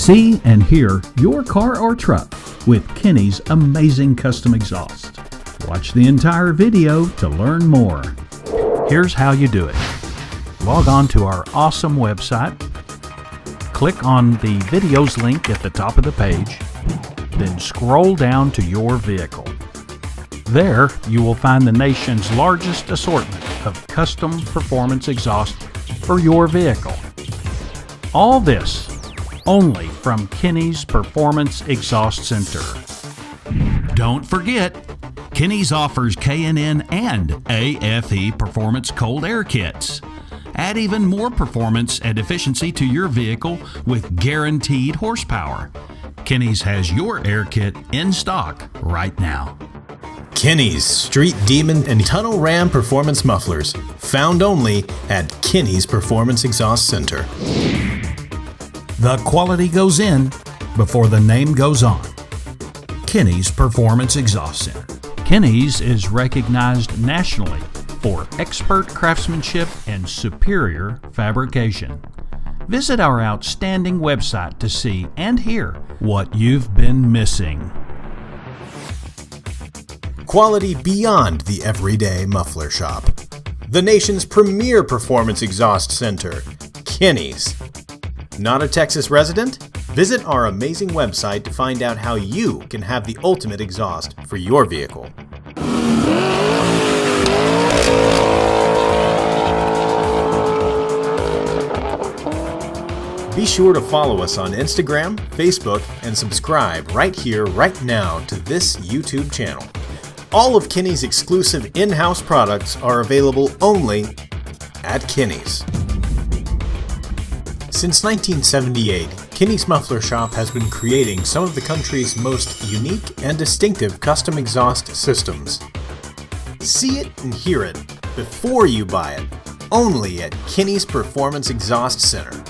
See and hear your car or truck with Kinney's amazing custom exhaust. Watch the entire video to learn more. Here's how you do it. Log on to our awesome website, click on the videos link at the top of the page, then scroll down to your vehicle. There you will find the nation's largest assortment of custom performance exhaust for your vehicle. All this only from Kinney's Performance Exhaust Center. Don't forget, Kinney's offers K&N and AFE Performance Cold Air Kits. Add even more performance and efficiency to your vehicle with guaranteed horsepower. Kinney's has your air kit in stock right now. Kinney's Street Demon and Tunnel Ram Performance Mufflers, found only at Kinney's Performance Exhaust Center. The quality goes in before the name goes on. Kinney's Performance Exhaust Center. Kinney's is recognized nationally for expert craftsmanship and superior fabrication. Visit our outstanding website to see and hear what you've been missing. Quality beyond the everyday muffler shop. The nation's premier performance exhaust center, Kinney's. Not a Texas resident? Visit our amazing website to find out how you can have the ultimate exhaust for your vehicle. Be sure to follow us on Instagram, Facebook, and subscribe right here, right now to this YouTube channel. All of Kinney's exclusive in-house products are available only at Kinney's. Since 1978, Kinney's Muffler Shop has been creating some of the country's most unique and distinctive custom exhaust systems. See it and hear it before you buy it, only at Kinney's Performance Exhaust Center.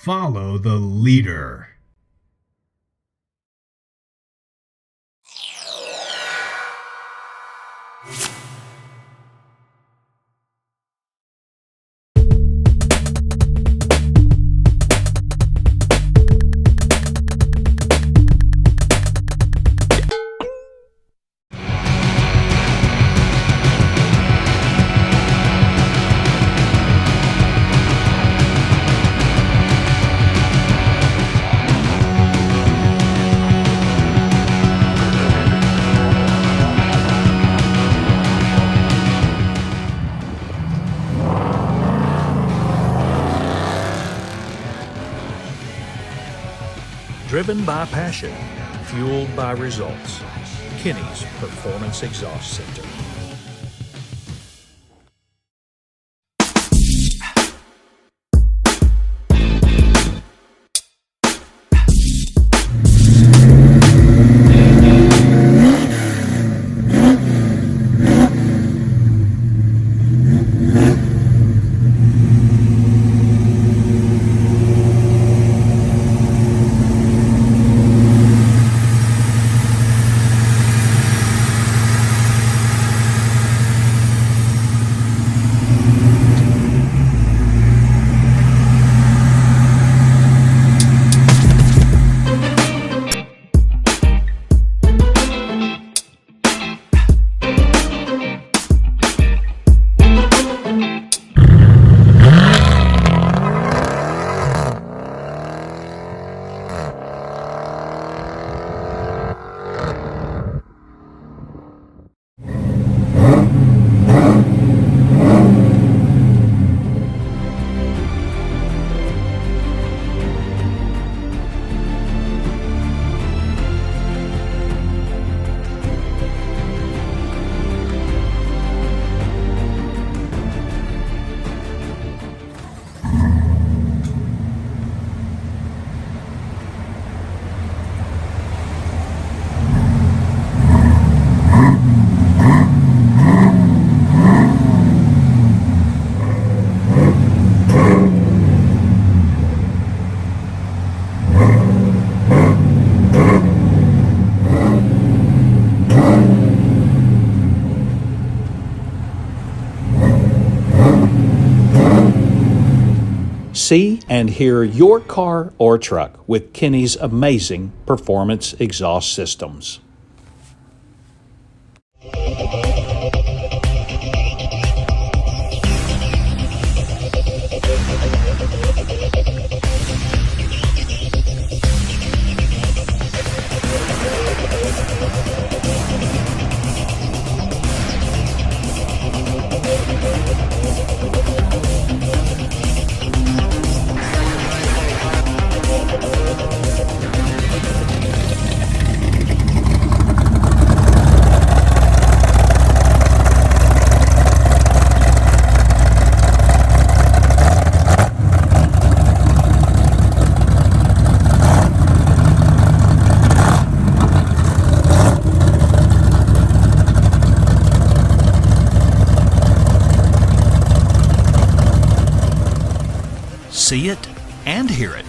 Follow the leader. Driven by passion, fueled by results. Kinney's Performance Exhaust Center. See and hear your car or truck with Kinney's amazing performance exhaust systems. See it and hear it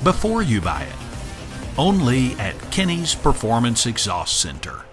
before you buy it. Only at Kinney's Performance Exhaust Center.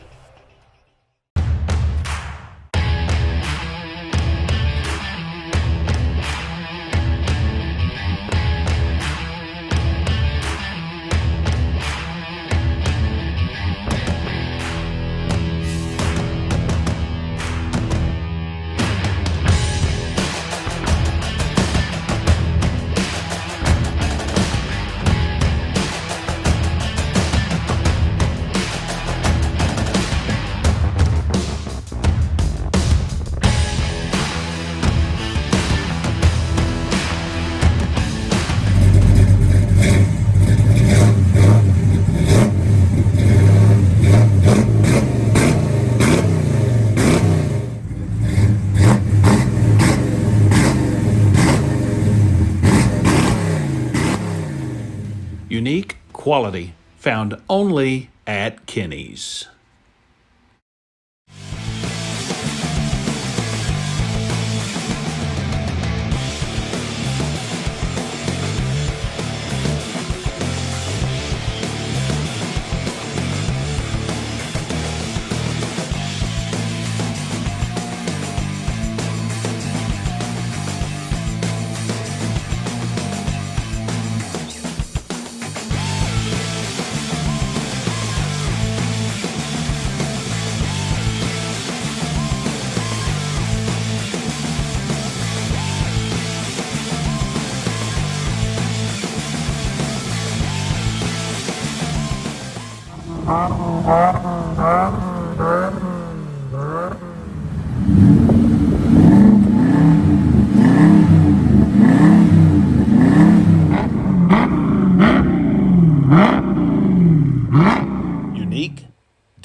Unique quality found only at Kinney's.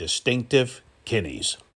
distinctive Kinney's.